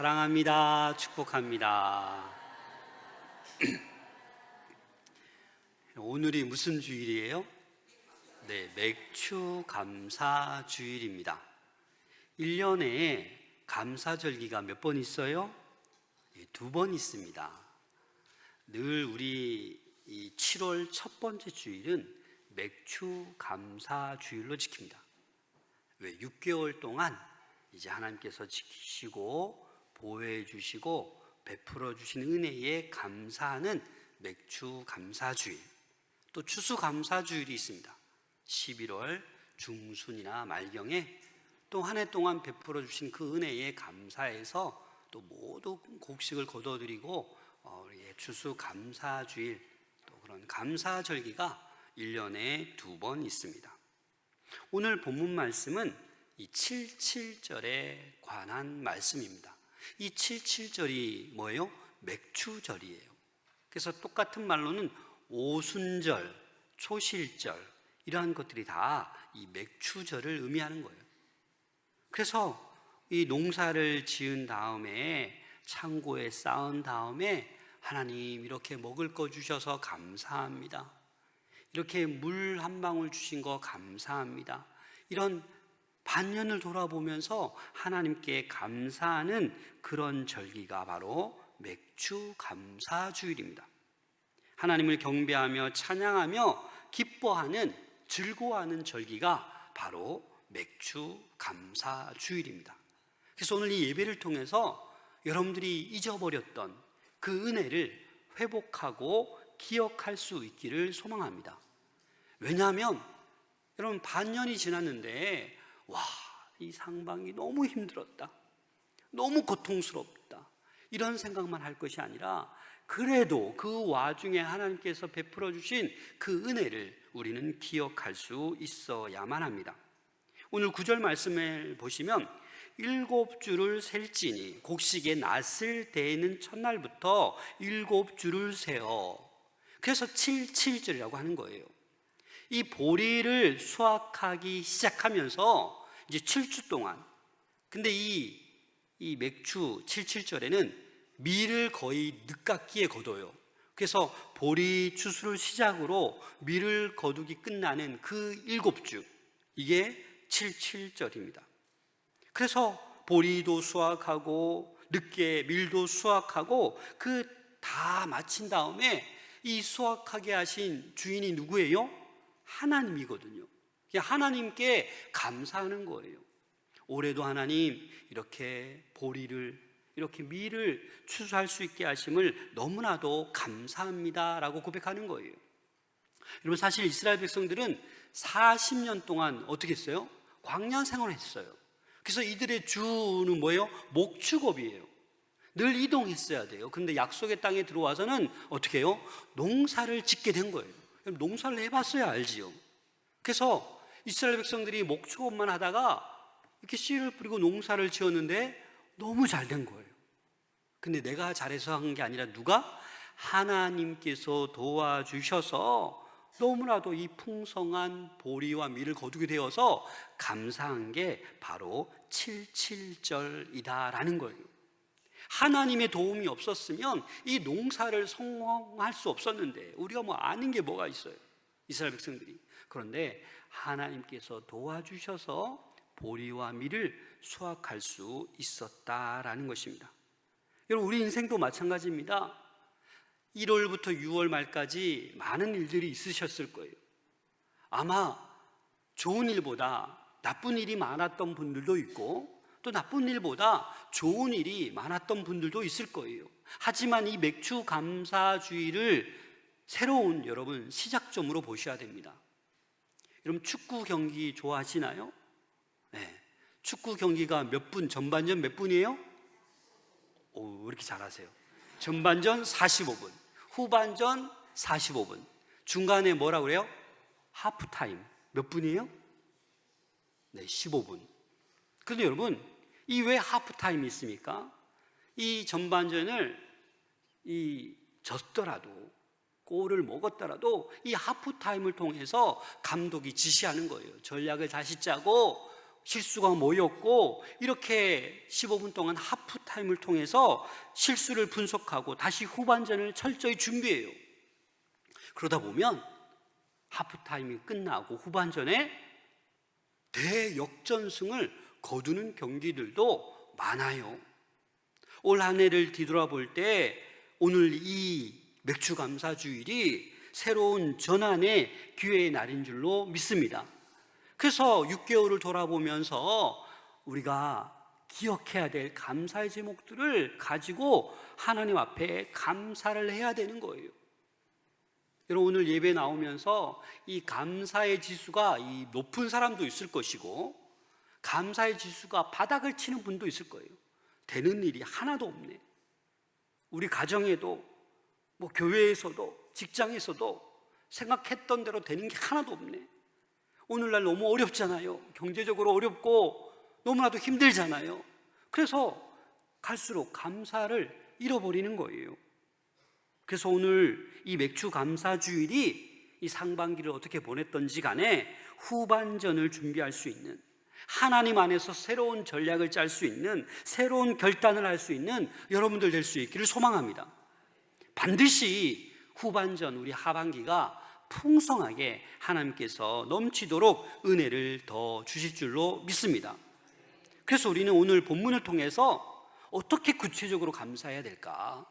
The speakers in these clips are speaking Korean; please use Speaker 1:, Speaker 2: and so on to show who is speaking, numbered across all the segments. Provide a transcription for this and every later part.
Speaker 1: 사랑합니다. 축복합니다. 오늘이 무슨 주일이에요? 네, 맥주 감사 주일입니다. 1년에 감사절기가 몇 번 있어요? 네, 2번 있습니다. 늘 우리 이 7월 첫 번째 주일은 맥주 감사 주일로 지킵니다. 왜? 6개월 동안 이제 하나님께서 지키시고 보호해 주시고 베풀어 주신 은혜에 감사하는 맥주 감사 주일. 또 추수 감사 주일이 있습니다. 11월 중순이나 말경에 또 한 해 동안 베풀어 주신 그 은혜에 감사해서 또 모두 곡식을 거둬들이고 추수 감사 주일, 또 그런 감사 절기가 1년에 2번 있습니다. 오늘 본문 말씀은 이 77절에 관한 말씀입니다. 이 77절이 뭐예요? 맥주절이에요. 그래서 똑같은 말로는 오순절, 초실절 이러한 것들이 다 이 맥주절을 의미하는 거예요. 그래서 이 농사를 지은 다음에 창고에 쌓은 다음에 하나님 이렇게 먹을 거 주셔서 감사합니다. 이렇게 물 한 방울 주신 거 감사합니다. 이런 반년을 돌아보면서 하나님께 감사하는 그런 절기가 바로 맥주 감사 주일입니다. 하나님을 경배하며 찬양하며 기뻐하는, 즐거워하는 절기가 바로 맥주 감사 주일입니다. 그래서 오늘 이 예배를 통해서 여러분들이 잊어버렸던 그 은혜를 회복하고 기억할 수 있기를 소망합니다. 왜냐하면 여러분, 반년이 지났는데 이 상방이 너무 힘들었다, 너무 고통스럽다, 이런 생각만 할 것이 아니라 그래도 그 와중에 하나님께서 베풀어 주신 그 은혜를 우리는 기억할 수 있어야만 합니다. 오늘 9절 말씀을 보시면 7주를 셀지니 곡식에 낫을 대는 첫날부터 7주를 세어, 그래서 77절이라고 하는 거예요. 이 보리를 수확하기 시작하면서 이제 7주 동안, 근데 이 맥주 77절에는 밀을 거의 늦깎이에 거둬요. 그래서 보리 추수를 시작으로 밀을 거두기 끝나는 그 7주, 이게 77절입니다. 그래서 보리도 수확하고 늦게 밀도 수확하고 그 다 마친 다음에 이 수확하게 하신 주인이 누구예요? 하나님이거든요. 하나님께 감사하는 거예요. 올해도 하나님 이렇게 보리를, 이렇게 밀을 추수할 수 있게 하심을 너무나도 감사합니다 라고 고백하는 거예요. 여러분, 사실 이스라엘 백성들은 40년 동안 어떻게 했어요? 광야 생활을 했어요. 그래서 이들의 주는 뭐예요? 목축업이에요. 늘 이동했어야 돼요. 그런데 약속의 땅에 들어와서는 어떻게 해요? 농사를 짓게 된 거예요. 농사를 해봤어야 알지요. 그래서 이스라엘 백성들이 목축업만 하다가 이렇게 씨를 뿌리고 농사를 지었는데 너무 잘 된 거예요. 근데 내가 잘해서 한 게 아니라 누가? 하나님께서 도와주셔서 너무나도 이 풍성한 보리와 밀을 거두게 되어서 감사한 게 바로 77절이다라는 거예요. 하나님의 도움이 없었으면 이 농사를 성공할 수 없었는데, 우리가 아는 게 뭐가 있어요, 이스라엘 백성들이. 그런데 하나님께서 도와주셔서 보리와 밀을 수확할 수 있었다라는 것입니다. 여러분, 우리 인생도 마찬가지입니다. 1월부터 6월 말까지 많은 일들이 있으셨을 거예요. 아마 좋은 일보다 나쁜 일이 많았던 분들도 있고, 또 나쁜 일보다 좋은 일이 많았던 분들도 있을 거예요. 하지만 이 맥주 감사주의를 새로운 여러분 시작점으로 보셔야 됩니다. 여러분, 축구 경기 좋아하시나요? 네. 축구 경기가 몇 분, 전반전 몇 분이에요? 왜 이렇게 잘하세요? 전반전 45분, 후반전 45분, 중간에 뭐라고 그래요? 하프타임 몇 분이에요? 네, 15분. 그런데 여러분, 이 왜 하프타임이 있습니까? 이 전반전을 졌더라도, 골을 먹었더라도 이 하프타임을 통해서 감독이 지시하는 거예요. 전략을 다시 짜고 실수가 뭐였고, 이렇게 15분 동안 하프타임을 통해서 실수를 분석하고 다시 후반전을 철저히 준비해요. 그러다 보면 하프타임이 끝나고 후반전에 대역전승을 거두는 경기들도 많아요. 올 한 해를 뒤돌아볼 때 오늘 이 맥주 감사 주일이 새로운 전환의 기회의 날인 줄로 믿습니다. 그래서 6개월을 돌아보면서 우리가 기억해야 될 감사의 제목들을 가지고 하나님 앞에 감사를 해야 되는 거예요. 여러분, 오늘 예배 나오면서 이 감사의 지수가 이 높은 사람도 있을 것이고 감사의 지수가 바닥을 치는 분도 있을 거예요. 되는 일이 하나도 없네. 우리 가정에도 교회에서도 직장에서도 생각했던 대로 되는 게 하나도 없네. 오늘날 너무 어렵잖아요. 경제적으로 어렵고 너무나도 힘들잖아요. 그래서 갈수록 감사를 잃어버리는 거예요. 그래서 오늘 이 맥주 감사 주일이 이 상반기를 어떻게 보냈던지 간에 후반전을 준비할 수 있는, 하나님 안에서 새로운 전략을 짤 수 있는, 새로운 결단을 할 수 있는 여러분들 될 수 있기를 소망합니다. 반드시 후반전, 우리 하반기가 풍성하게 하나님께서 넘치도록 은혜를 더 주실 줄로 믿습니다. 그래서 우리는 오늘 본문을 통해서 어떻게 구체적으로 감사해야 될까?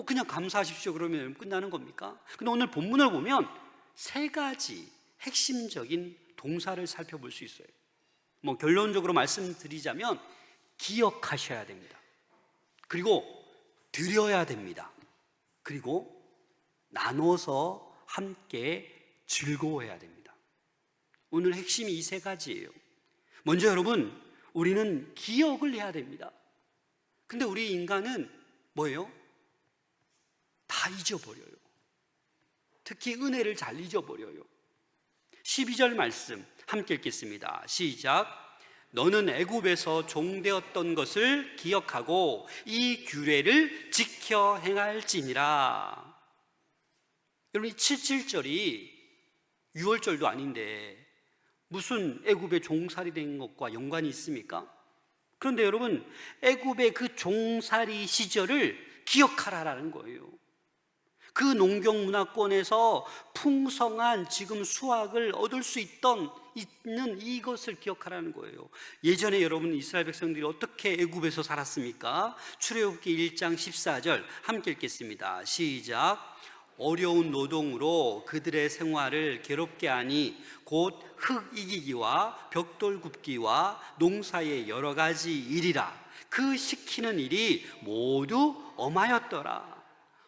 Speaker 1: 그냥 감사하십시오 그러면 끝나는 겁니까? 근데 오늘 본문을 보면 세 가지 핵심적인 동사를 살펴볼 수 있어요. 결론적으로 말씀드리자면 기억하셔야 됩니다. 그리고 드려야 됩니다. 그리고 나눠서 함께 즐거워해야 됩니다. 오늘 핵심이 이 세 가지예요. 먼저 여러분, 우리는 기억을 해야 됩니다. 근데 우리 인간은 뭐예요? 다 잊어버려요. 특히 은혜를 잘 잊어버려요. 12절 말씀 함께 읽겠습니다. 시작. 너는 애굽에서 종되었던 것을 기억하고 이 규례를 지켜 행할지니라. 여러분, 이 77절이 6월절도 아닌데 무슨 애굽의 종살이 된 것과 연관이 있습니까? 그런데 여러분, 애굽의 그 종살이 시절을 기억하라라는 거예요. 그 농경 문화권에서 풍성한 지금 수확을 얻을 수 있는 이것을 기억하라는 거예요. 예전에 여러분 이스라엘 백성들이 어떻게 애굽에서 살았습니까? 출애굽기 1장 14절 함께 읽겠습니다. 시작. 어려운 노동으로 그들의 생활을 괴롭게 하니 곧 흙 이기기와 벽돌 굽기와 농사의 여러 가지 일이라. 그 시키는 일이 모두 엄하였더라.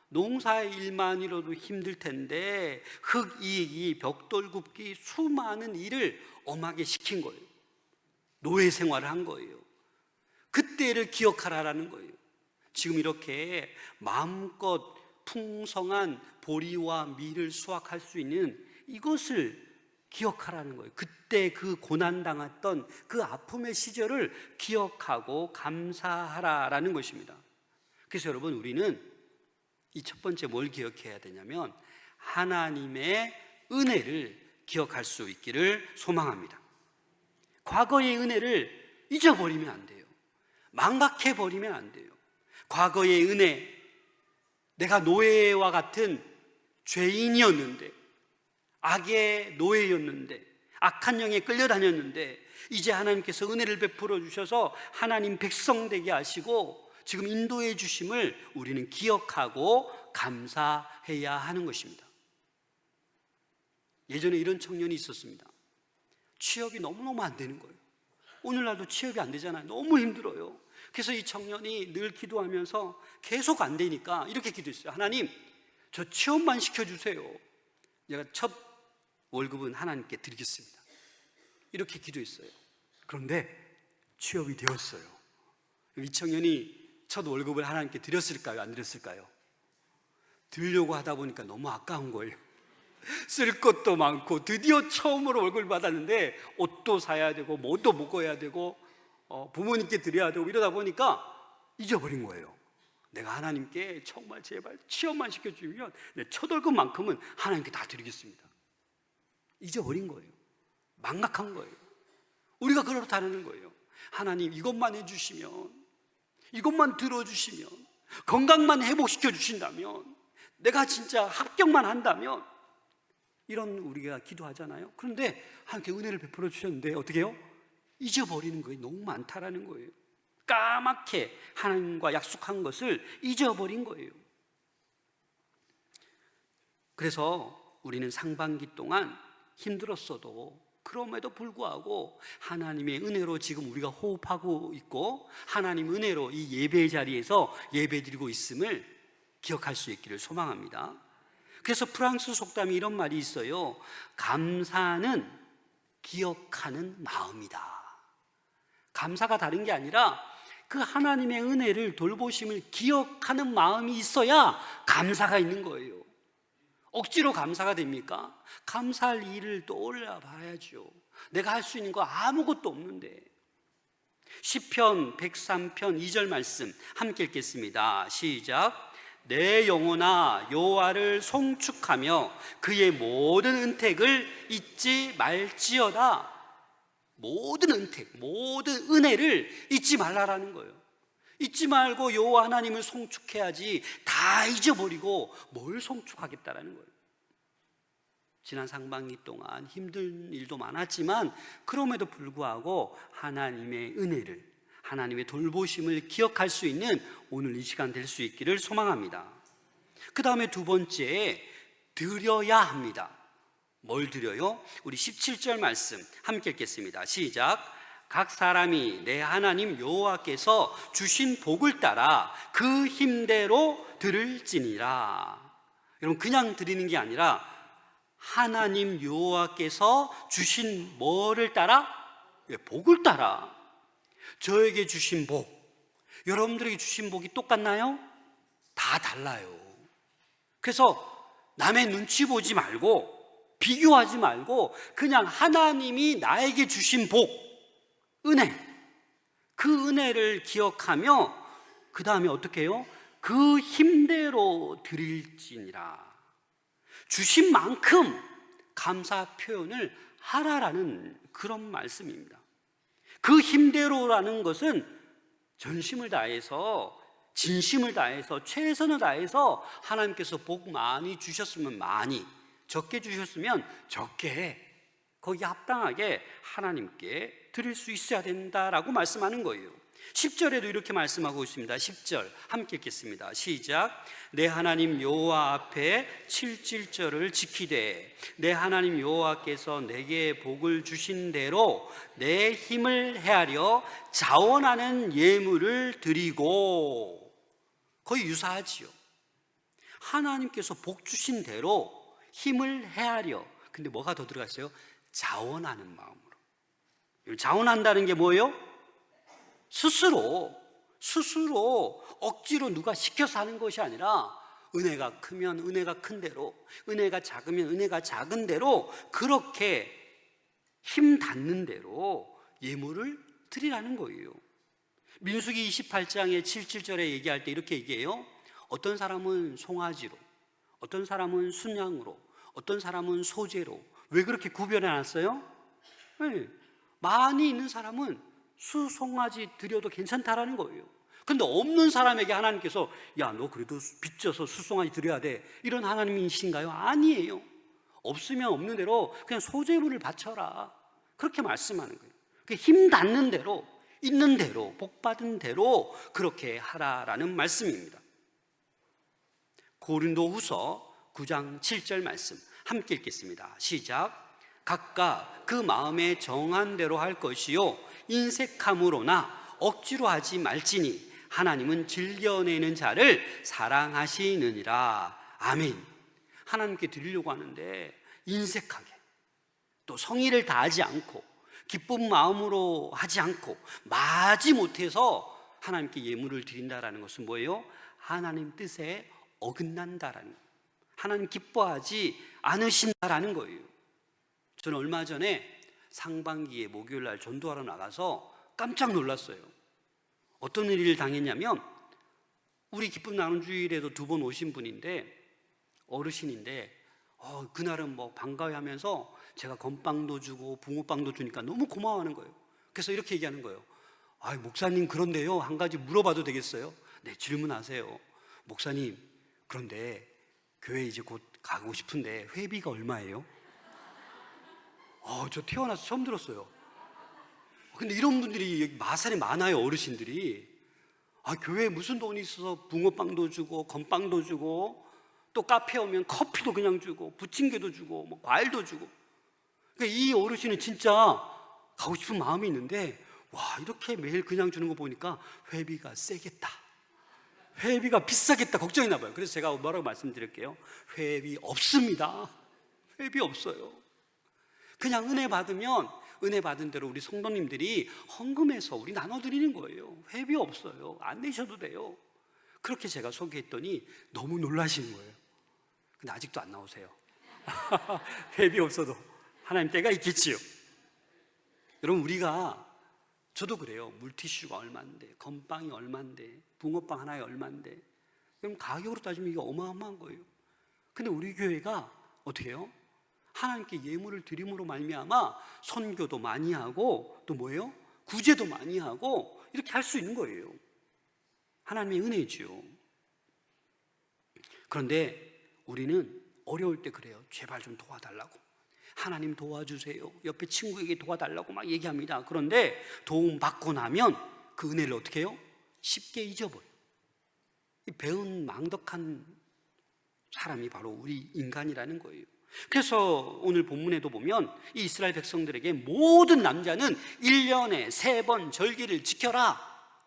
Speaker 1: 농사의 일만이라도 힘들 텐데 흙 이기, 벽돌 굽기, 수많은 일을 엄하게 시킨 거예요. 노예 생활을 한 거예요. 그때를 기억하라라는 거예요. 지금 이렇게 마음껏 풍성한 보리와 밀을 수확할 수 있는 이것을 기억하라는 거예요. 그때 그 고난당했던 그 아픔의 시절을 기억하고 감사하라라는 것입니다. 그래서 여러분, 우리는 이 첫 번째 뭘 기억해야 되냐면 하나님의 은혜를 기억할 수 있기를 소망합니다. 과거의 은혜를 잊어버리면 안 돼요. 망각해버리면 안 돼요. 과거의 은혜, 내가 노예와 같은 죄인이었는데, 악의 노예였는데, 악한 영에 끌려다녔는데 이제 하나님께서 은혜를 베풀어 주셔서 하나님 백성 되게 하시고 지금 인도해 주심을 우리는 기억하고 감사해야 하는 것입니다. 예전에 이런 청년이 있었습니다. 취업이 너무너무 안 되는 거예요. 오늘날도 취업이 안 되잖아요. 너무 힘들어요. 그래서 이 청년이 늘 기도하면서 계속 안 되니까 이렇게 기도했어요. 하나님, 저 취업만 시켜주세요. 제가 첫 월급은 하나님께 드리겠습니다. 이렇게 기도했어요. 그런데 취업이 되었어요. 이 청년이 첫 월급을 하나님께 드렸을까요? 안 드렸을까요? 드리려고 하다 보니까 너무 아까운 거예요. 쓸 것도 많고 드디어 처음으로 월급을 받았는데 옷도 사야 되고 뭐도 먹어야 되고 부모님께 드려야 되고 이러다 보니까 잊어버린 거예요. 내가 하나님께 정말 제발 취업만 시켜주면 내 첫 월급만큼은 하나님께 다 드리겠습니다. 잊어버린 거예요. 망각한 거예요. 우리가 그렇다는 거예요. 하나님 이것만 해주시면, 이것만 들어주시면, 건강만 회복시켜 주신다면, 내가 진짜 합격만 한다면, 이런 우리가 기도하잖아요. 그런데 하나님께 은혜를 베풀어 주셨는데 어떻게 해요? 잊어버리는 거예요. 너무 많다라는 거예요. 까맣게 하나님과 약속한 것을 잊어버린 거예요. 그래서 우리는 상반기 동안 힘들었어도 그럼에도 불구하고 하나님의 은혜로 지금 우리가 호흡하고 있고 하나님 은혜로 이 예배 자리에서 예배드리고 있음을 기억할 수 있기를 소망합니다. 그래서 프랑스 속담이 이런 말이 있어요. 감사는 기억하는 마음이다. 감사가 다른 게 아니라 그 하나님의 은혜를, 돌보심을 기억하는 마음이 있어야 감사가 있는 거예요. 억지로 감사가 됩니까? 감사할 일을 떠올려 봐야죠. 내가 할 수 있는 거 아무것도 없는데. 시편 103편 2절 말씀 함께 읽겠습니다. 시작. 내 영혼아 여호와를 송축하며 그의 모든 은택을 잊지 말지어다. 모든 은택, 모든 은혜를 잊지 말라라는 거예요. 잊지 말고 여호와 하나님을 송축해야지. 다 잊어버리고 뭘 송축하겠다라는 거예요. 지난 상반기 동안 힘든 일도 많았지만 그럼에도 불구하고 하나님의 은혜를, 하나님의 돌보심을 기억할 수 있는 오늘 이 시간 될 수 있기를 소망합니다. 그 다음에 두 번째, 드려야 합니다. 뭘 드려요? 우리 17절 말씀 함께 읽겠습니다. 시작. 각 사람이 내 하나님 여호와께서 주신 복을 따라 그 힘대로 드릴지니라. 여러분, 그냥 드리는 게 아니라 하나님 여호와께서 주신 뭐를 따라? 복을 따라. 저에게 주신 복, 여러분들에게 주신 복이 똑같나요? 다 달라요. 그래서 남의 눈치 보지 말고, 비교하지 말고 그냥 하나님이 나에게 주신 복, 은혜, 그 은혜를 기억하며 그 다음에 어떻게 해요? 그 힘대로 드릴지니라. 주신 만큼 감사 표현을 하라라는 그런 말씀입니다. 그 힘대로라는 것은 전심을 다해서, 진심을 다해서, 최선을 다해서 하나님께서 복 많이 주셨으면 많이, 적게 주셨으면 적게, 거기에 합당하게 하나님께 드릴 수 있어야 된다라고 말씀하는 거예요. 10절에도 이렇게 말씀하고 있습니다. 10절 함께 읽겠습니다. 시작. 내 하나님 여호와 앞에 7절을 지키되 내 하나님 여호와께서 내게 복을 주신 대로 내 힘을 헤아려 자원하는 예물을 드리고. 거의 유사하지요. 하나님께서 복 주신 대로 힘을 헤아려. 근데 뭐가 더 들어갔어요? 자원하는 마음으로. 자원한다는 게 뭐예요? 스스로 억지로 누가 시켜서 하는 것이 아니라 은혜가 크면 은혜가 큰 대로, 은혜가 작으면 은혜가 작은 대로 그렇게 힘 닿는 대로 예물을 드리라는 거예요. 민수기 28장의 7절에 얘기할 때 이렇게 얘기해요. 어떤 사람은 송아지로, 어떤 사람은 순양으로, 어떤 사람은 소재로. 왜 그렇게 구별해 놨어요? 네. 많이 있는 사람은 수송아지 드려도 괜찮다라는 거예요. 근데 없는 사람에게 하나님께서 야, 너 그래도 빚져서 수송아지 드려야 돼, 이런 하나님이신가요? 아니에요. 없으면 없는 대로 그냥 소재물을 바쳐라, 그렇게 말씀하는 거예요. 힘 닿는 대로, 있는 대로, 복 받은 대로 그렇게 하라라는 말씀입니다. 고린도후서 9장 7절 말씀 함께 읽겠습니다. 시작. 각각 그 마음에 정한 대로 할 것이요 인색함으로나 억지로 하지 말지니 하나님은 즐겨내는 자를 사랑하시느니라. 아멘. 하나님께 드리려고 하는데 인색하게, 또 성의를 다하지 않고 기쁜 마음으로 하지 않고 마지 못해서 하나님께 예물을 드린다라는 것은 뭐예요? 하나님 뜻에 어긋난다라는 거예요. 하나님 기뻐하지 않으신다라는 거예요. 저는 얼마 전에 상반기에 목요일 날 전도하러 나가서 깜짝 놀랐어요. 어떤 일을 당했냐면, 우리 기쁨 나눔 주일에도 2번 오신 분인데, 어르신인데 그날은 뭐 반가워하면서 제가 건빵도 주고 붕어빵도 주니까 너무 고마워하는 거예요. 그래서 이렇게 얘기하는 거예요. 목사님, 그런데요, 한 가지 물어봐도 되겠어요? 네, 질문하세요. 목사님, 그런데 교회 이제 곧 가고 싶은데 회비가 얼마예요? 저 태어나서 처음 들었어요. 근데 이런 분들이 여기 마산에 많아요. 어르신들이. 교회에 무슨 돈이 있어서 붕어빵도 주고 건빵도 주고 또 카페 오면 커피도 그냥 주고 부침개도 주고 뭐 과일도 주고. 그러니까 이 어르신은 진짜 가고 싶은 마음이 있는데, 와, 이렇게 매일 그냥 주는 거 보니까 회비가 세겠다, 회비가 비싸겠다 걱정이 나봐요. 그래서 제가 뭐라고 말씀드릴게요. 회비 없습니다. 회비 없어요. 그냥 은혜 받으면 은혜 받은 대로 우리 성도님들이 헌금해서 우리 나눠드리는 거예요. 회비 없어요. 안 내셔도 돼요. 그렇게 제가 소개했더니 너무 놀라시는 거예요. 근데 아직도 안 나오세요. 회비 없어도 하나님 때가 있겠지요. 여러분, 저도 그래요. 물티슈가 얼마인데, 건빵이 얼마인데, 붕어빵 하나에 얼마인데. 그럼 가격으로 따지면 이게 어마어마한 거예요. 근데 우리 교회가 어떻게 해요? 하나님께 예물을 드림으로 말미암아 선교도 많이 하고 또 뭐예요? 구제도 많이 하고 이렇게 할 수 있는 거예요. 하나님의 은혜죠. 그런데 우리는 어려울 때 그래요. 제발 좀 도와달라고, 하나님 도와주세요, 옆에 친구에게 도와달라고 막 얘기합니다. 그런데 도움 받고 나면 그 은혜를 어떻게 해요? 쉽게 잊어버려요. 배은 망덕한 사람이 바로 우리 인간이라는 거예요. 그래서 오늘 본문에도 보면 이 이스라엘 백성들에게 모든 남자는 1년에 3번 절기를 지켜라,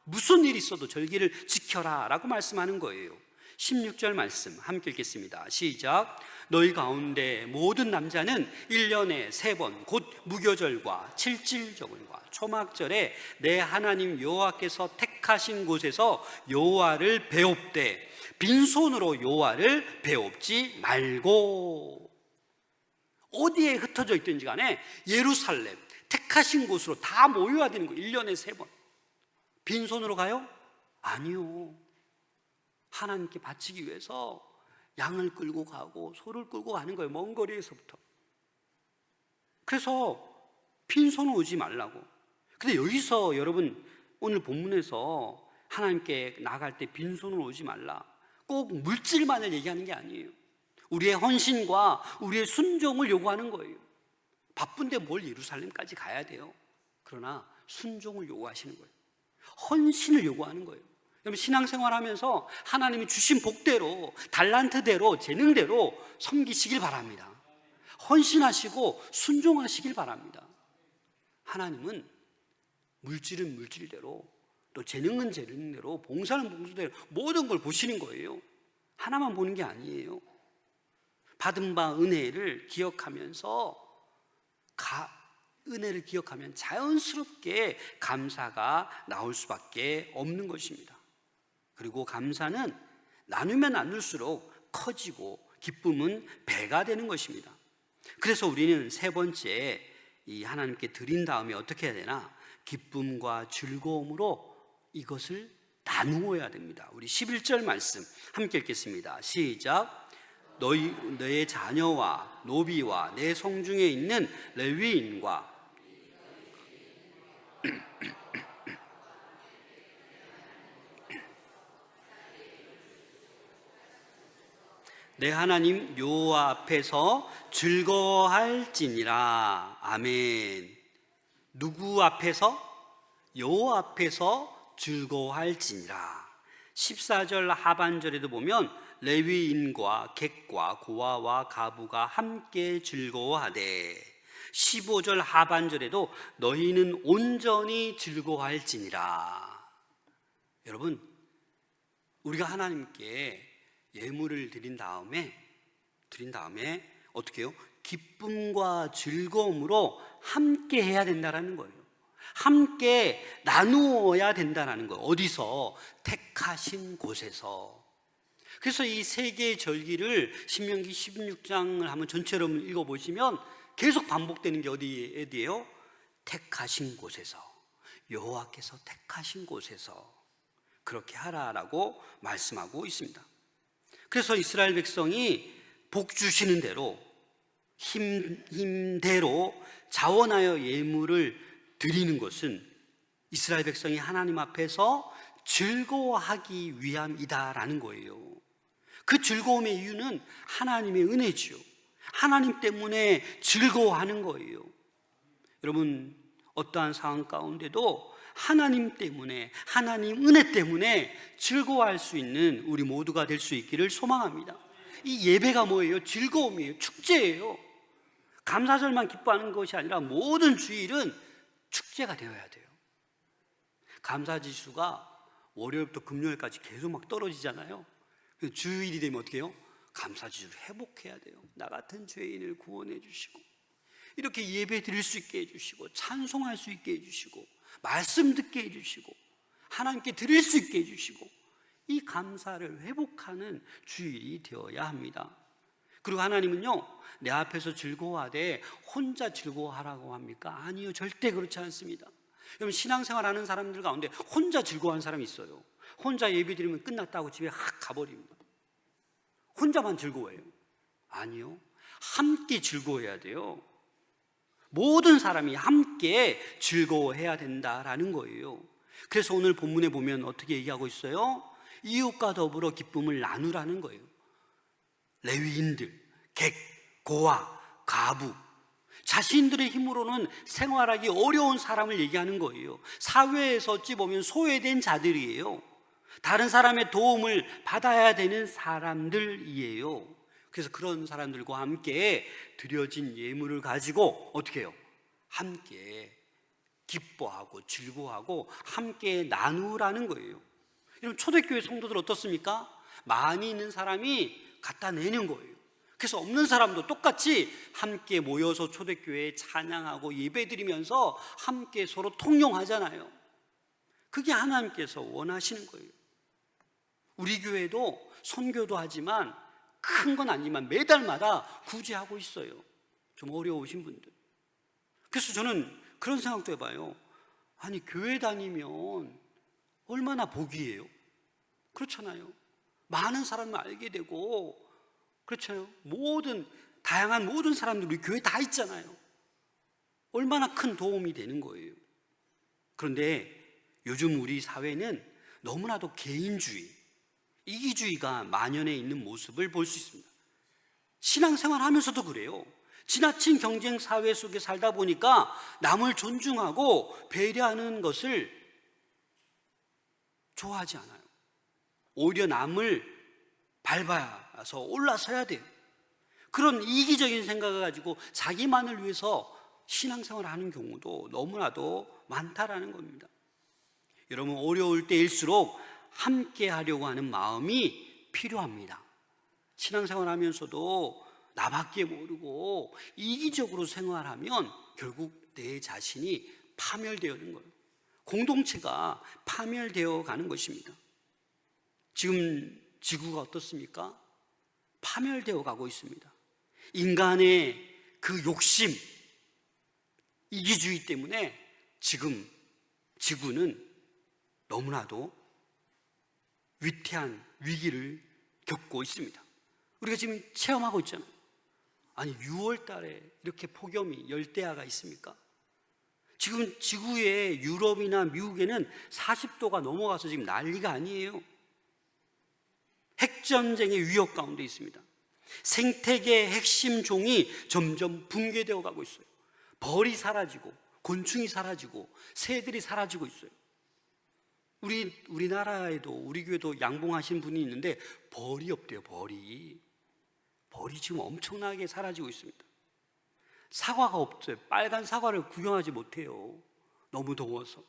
Speaker 1: 무슨 일이 있어도 절기를 지켜라 라고 말씀하는 거예요. 16절 말씀 함께 읽겠습니다. 시작. 너희 가운데 모든 남자는 1년에 3번 곧 무교절과 칠칠절과 초막절에 내 하나님 여호와께서 택하신 곳에서 여호와를 배웁되 빈손으로 여호와를 배웁지 말고. 어디에 흩어져 있든지 간에 예루살렘 택하신 곳으로 다 모여야 되는 거예요. 1년에 3번. 빈손으로 가요? 아니요. 하나님께 바치기 위해서 양을 끌고 가고 소를 끌고 가는 거예요. 먼 거리에서부터. 그래서 빈손으로 오지 말라고. 근데 여기서 여러분, 오늘 본문에서 하나님께 나갈 때 빈손으로 오지 말라, 꼭 물질만을 얘기하는 게 아니에요. 우리의 헌신과 우리의 순종을 요구하는 거예요. 바쁜데 뭘 예루살렘까지 가야 돼요? 그러나 순종을 요구하시는 거예요. 헌신을 요구하는 거예요. 여러분, 신앙생활하면서 하나님이 주신 복대로, 달란트대로, 재능대로 섬기시길 바랍니다. 헌신하시고 순종하시길 바랍니다. 하나님은 물질은 물질대로, 또 재능은 재능대로, 봉사는 봉사대로 모든 걸 보시는 거예요. 하나만 보는 게 아니에요. 받은 바 은혜를 기억하면서 은혜를 기억하면 자연스럽게 감사가 나올 수밖에 없는 것입니다. 그리고 감사는 나누면 나눌수록 커지고 기쁨은 배가 되는 것입니다. 그래서 우리는 세 번째, 이 하나님께 드린 다음에 어떻게 해야 되나? 기쁨과 즐거움으로 이것을 나누어야 됩니다. 우리 11절 말씀 함께 읽겠습니다. 시작. 너의 자녀와 노비와 내 성중에 있는 레위인과 내 하나님 여호와 앞에서 즐거워할지니라. 아멘. 누구 앞에서? 여호와 앞에서 즐거워할지니라. 14절 하반절에도 보면 레위인과 객과 고아와 가부가 함께 즐거워하되, 15절 하반절에도 너희는 온전히 즐거워할지니라. 여러분, 우리가 하나님께 예물을 드린 다음에 어떻게 해요? 기쁨과 즐거움으로 함께 해야 된다는 거예요. 함께 나누어야 된다는 거예요. 어디서? 택하신 곳에서. 그래서 이 세 개의 절기를 신명기 16장을 한번 전체로 읽어보시면 계속 반복되는 게 어디예요? 택하신 곳에서, 여호와께서 택하신 곳에서 그렇게 하라라고 말씀하고 있습니다. 그래서 이스라엘 백성이 복 주시는 대로 힘대로 자원하여 예물을 드리는 것은 이스라엘 백성이 하나님 앞에서 즐거워하기 위함이다라는 거예요. 그 즐거움의 이유는 하나님의 은혜지요. 하나님 때문에 즐거워하는 거예요. 여러분, 어떠한 상황 가운데도 하나님 때문에, 하나님 은혜 때문에 즐거워할 수 있는 우리 모두가 될 수 있기를 소망합니다. 이 예배가 뭐예요? 즐거움이에요. 축제예요. 감사절만 기뻐하는 것이 아니라 모든 주일은 축제가 되어야 돼요. 감사지수가 월요일부터 금요일까지 계속 막 떨어지잖아요. 주일이 되면 어떻게 해요? 감사지수를 회복해야 돼요. 나 같은 죄인을 구원해 주시고, 이렇게 예배 드릴 수 있게 해주시고, 찬송할 수 있게 해주시고, 말씀 듣게 해주시고, 하나님께 드릴 수 있게 해주시고, 이 감사를 회복하는 주일이 되어야 합니다. 그리고 하나님은요, 내 앞에서 즐거워하되 혼자 즐거워하라고 합니까? 아니요, 절대 그렇지 않습니다. 여러분, 신앙생활하는 사람들 가운데 혼자 즐거워하는 사람이 있어요. 혼자 예배 드리면 끝났다고 집에 확 가버립니다. 혼자만 즐거워해요. 아니요, 함께 즐거워해야 돼요. 모든 사람이 함께 즐거워해야 된다라는 거예요. 그래서 오늘 본문에 보면 어떻게 얘기하고 있어요? 이웃과 더불어 기쁨을 나누라는 거예요. 레위인들, 객, 고아, 가부, 자신들의 힘으로는 생활하기 어려운 사람을 얘기하는 거예요. 사회에서 어찌 보면 소외된 자들이에요. 다른 사람의 도움을 받아야 되는 사람들이에요. 그래서 그런 사람들과 함께 드려진 예물을 가지고 어떻게 해요? 함께 기뻐하고 즐거워하고 함께 나누라는 거예요. 여러분, 초대교회 성도들 어떻습니까? 많이 있는 사람이 갖다 내는 거예요. 그래서 없는 사람도 똑같이 함께 모여서 초대교회에 찬양하고 예배드리면서 함께 서로 통용하잖아요. 그게 하나님께서 원하시는 거예요. 우리 교회도 선교도 하지만 큰 건 아니지만 매달마다 구제하고 있어요. 좀 어려우신 분들. 그래서 저는 그런 생각도 해봐요. 아니, 교회 다니면 얼마나 복이에요? 그렇잖아요. 많은 사람을 알게 되고, 그렇죠. 다양한 모든 사람들 우리 교회 다 있잖아요. 얼마나 큰 도움이 되는 거예요. 그런데 요즘 우리 사회는 너무나도 개인주의, 이기주의가 만연해 있는 모습을 볼 수 있습니다. 신앙생활 하면서도 그래요. 지나친 경쟁 사회 속에 살다 보니까 남을 존중하고 배려하는 것을 좋아하지 않아요. 오히려 남을 밟아서 올라서야 돼요. 그런 이기적인 생각을 가지고 자기만을 위해서 신앙생활을 하는 경우도 너무나도 많다라는 겁니다. 여러분, 어려울 때일수록 함께 하려고 하는 마음이 필요합니다. 신앙생활 하면서도 나밖에 모르고 이기적으로 생활하면 결국 내 자신이 파멸되는 거예요. 공동체가 파멸되어 가는 것입니다. 지금 지구가 어떻습니까? 파멸되어 가고 있습니다. 인간의 그 욕심, 이기주의 때문에 지금 지구는 너무나도 위태한 위기를 겪고 있습니다. 우리가 지금 체험하고 있잖아요. 아니, 6월 달에 이렇게 폭염이 열대야가 있습니까? 지금 지구의 유럽이나 미국에는 40도가 넘어가서 지금 난리가 아니에요. 핵전쟁의 위협 가운데 있습니다. 생태계의 핵심 종이 점점 붕괴되어 가고 있어요. 벌이 사라지고 곤충이 사라지고 새들이 사라지고 있어요. 우리나라에도, 우리 교회도 양봉하신 분이 있는데 벌이 없대요. 벌이 지금 엄청나게 사라지고 있습니다. 사과가 없어요. 빨간 사과를 구경하지 못해요. 너무 더워서.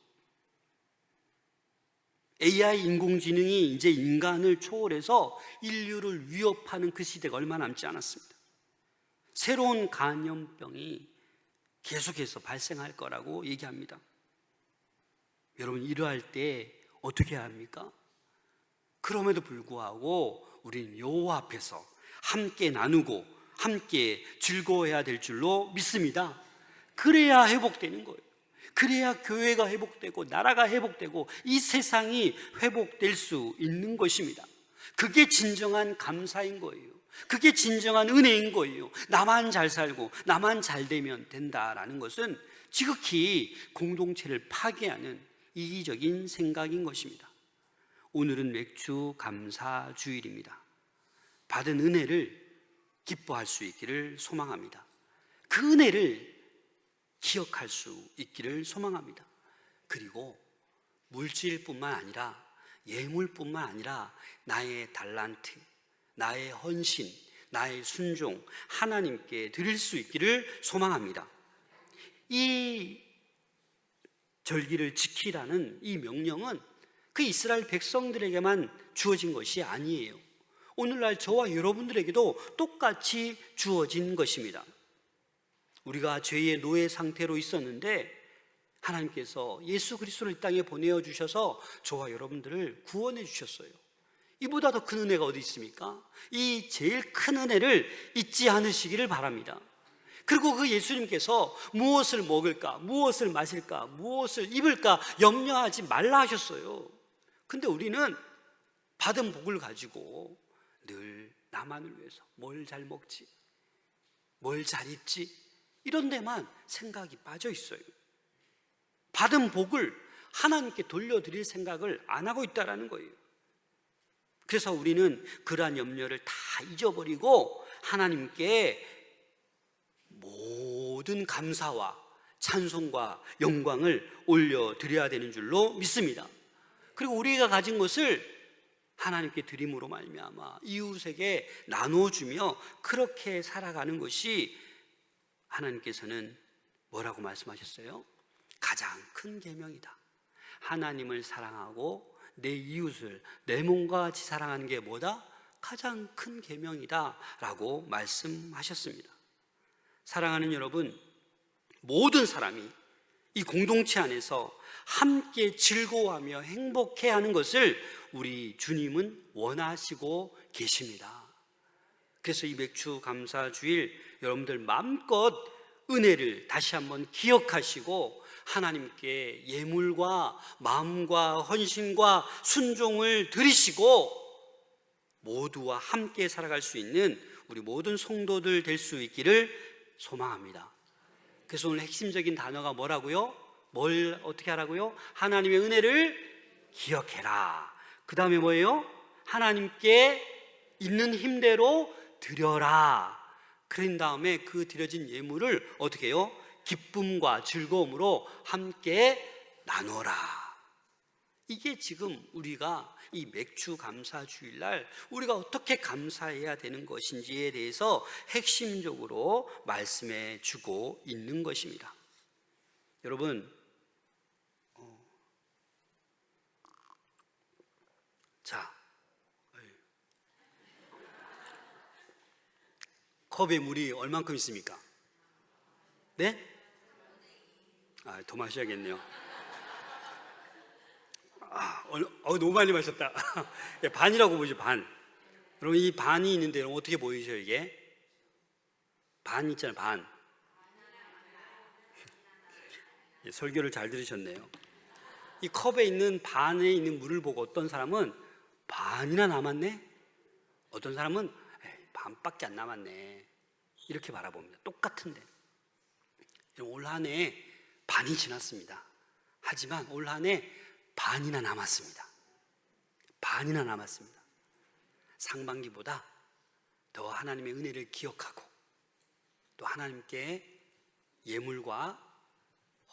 Speaker 1: AI 인공지능이 이제 인간을 초월해서 인류를 위협하는 그 시대가 얼마 남지 않았습니다. 새로운 감염병이 계속해서 발생할 거라고 얘기합니다. 여러분, 이러할 때 어떻게 해야 합니까? 그럼에도 불구하고 우리는 여호와 앞에서 함께 나누고 함께 즐거워해야 될 줄로 믿습니다. 그래야 회복되는 거예요. 그래야 교회가 회복되고 나라가 회복되고 이 세상이 회복될 수 있는 것입니다. 그게 진정한 감사인 거예요. 그게 진정한 은혜인 거예요. 나만 잘 살고 나만 잘 되면 된다라는 것은 지극히 공동체를 파괴하는 이기적인 생각인 것입니다. 오늘은 맥주 감사 주일입니다. 받은 은혜를 기뻐할 수 있기를 소망합니다. 그 은혜를 기억할 수 있기를 소망합니다. 그리고 물질뿐만 아니라 예물뿐만 아니라 나의 달란트, 나의 헌신, 나의 순종 하나님께 드릴 수 있기를 소망합니다. 이 절기를 지키라는 이 명령은 그 이스라엘 백성들에게만 주어진 것이 아니에요. 오늘날 저와 여러분들에게도 똑같이 주어진 것입니다. 우리가 죄의 노예 상태로 있었는데 하나님께서 예수 그리스도를 이 땅에 보내어 주셔서 저와 여러분들을 구원해 주셨어요. 이보다 더 큰 은혜가 어디 있습니까? 이 제일 큰 은혜를 잊지 않으시기를 바랍니다. 그리고 그 예수님께서 무엇을 먹을까, 무엇을 마실까, 무엇을 입을까 염려하지 말라 하셨어요. 근데 우리는 받은 복을 가지고 늘 나만을 위해서 뭘 잘 먹지, 뭘 잘 입지, 이런 데만 생각이 빠져 있어요. 받은 복을 하나님께 돌려드릴 생각을 안 하고 있다는 거예요. 그래서 우리는 그러한 염려를 다 잊어버리고 하나님께 모든 감사와 찬송과 영광을 올려드려야 되는 줄로 믿습니다. 그리고 우리가 가진 것을 하나님께 드림으로 말미암아 이웃에게 나눠주며 그렇게 살아가는 것이 하나님께서는 뭐라고 말씀하셨어요? 가장 큰 계명이다. 하나님을 사랑하고 내 이웃을 내 몸과 같이 사랑하는 게 뭐다? 가장 큰 계명이다 라고 말씀하셨습니다. 사랑하는 여러분, 모든 사람이 이 공동체 안에서 함께 즐거워하며 행복해하는 것을 우리 주님은 원하시고 계십니다. 그래서 이 맥주 감사 주일 여러분들 마음껏 은혜를 다시 한번 기억하시고 하나님께 예물과 마음과 헌신과 순종을 드리시고 모두와 함께 살아갈 수 있는 우리 모든 성도들 될 수 있기를 소망합니다. 그래서 오늘 핵심적인 단어가 뭐라고요? 뭘 어떻게 하라고요? 하나님의 은혜를 기억해라. 그 다음에 뭐예요? 하나님께 있는 힘대로 드려라. 그런 다음에 그 드려진 예물을 어떻게 해요? 기쁨과 즐거움으로 함께 나눠라. 이게 지금 우리가 이 맥주 감사 주일날 우리가 어떻게 감사해야 되는 것인지에 대해서 핵심적으로 말씀해 주고 있는 것입니다. 여러분, 자, 컵에 물이 얼만큼 있습니까? 네? 더 마셔야겠네요. 너무 많이 마셨다. 반이라고 보죠, 반. 여러분, 이 반이 있는데 여러분 어떻게 보이죠, 이게? 반 있잖아요, 반. 설교를 잘 들으셨네요. 이 컵에 있는 반에 있는 물을 보고 어떤 사람은 반이나 남았네? 어떤 사람은 반밖에 안 남았네. 이렇게 바라봅니다. 똑같은데. 올 한 해 반이 지났습니다. 하지만 올 한 해 반이나 남았습니다. 반이나 남았습니다. 상반기보다 더 하나님의 은혜를 기억하고 또 하나님께 예물과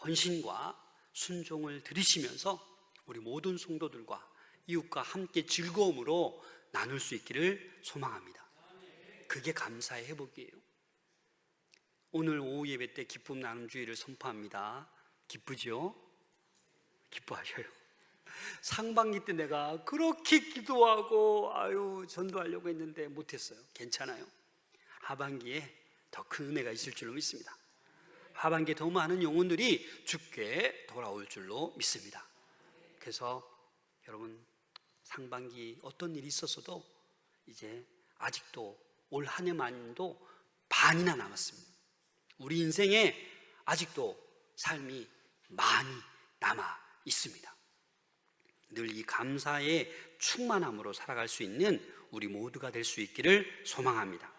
Speaker 1: 헌신과 순종을 드리시면서 우리 모든 성도들과 이웃과 함께 즐거움으로 나눌 수 있기를 소망합니다. 그게 감사의 회복이에요. 오늘 오후 예배 때 기쁨 나눔 주일을 선포합니다. 기쁘죠? 기뻐하셔요. 상반기 때 내가 그렇게 기도하고 전도하려고 했는데 못했어요. 괜찮아요. 하반기에 더 큰 은혜가 있을 줄로 믿습니다. 하반기에 더 많은 영혼들이 주께 돌아올 줄로 믿습니다. 그래서 여러분, 상반기 어떤 일이 있었어도 이제 아직도 올 한 해만도 반이나 남았습니다. 우리 인생에 아직도 삶이 많이 남아 있습니다. 늘 이 감사의 충만함으로 살아갈 수 있는 우리 모두가 될 수 있기를 소망합니다.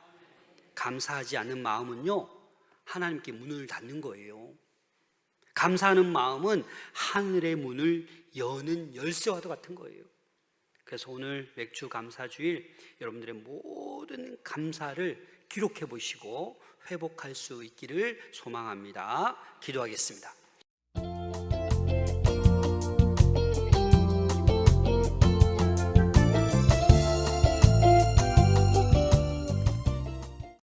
Speaker 1: 감사하지 않는 마음은요, 하나님께 문을 닫는 거예요. 감사하는 마음은 하늘의 문을 여는 열쇠와도 같은 거예요. 그래서 오늘 맥주 감사주일 여러분들의 모든 감사를 기록해 보시고 회복할 수 있기를 소망합니다. 기도하겠습니다.